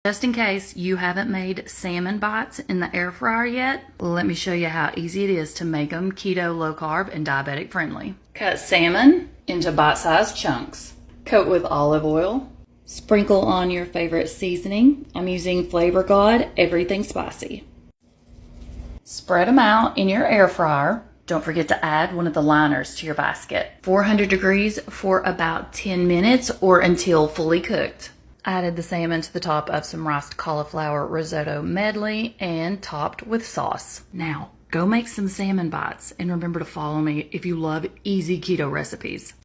Just in case you haven't made salmon bites in the air fryer yet, let me show you how easy it is to make them keto, low carb, and diabetic friendly. Cut salmon into bite-sized chunks. Coat with olive oil. Sprinkle on your favorite seasoning. I'm using Flavor God Everything Spicy. Spread them out in your air fryer. Don't forget to add one of the liners to your basket. 400 degrees for about 10 minutes or until fully cooked. Added the salmon to the top of some riced cauliflower risotto medley and topped with sauce. Now, go make some salmon bites and remember to follow me if you love easy keto recipes.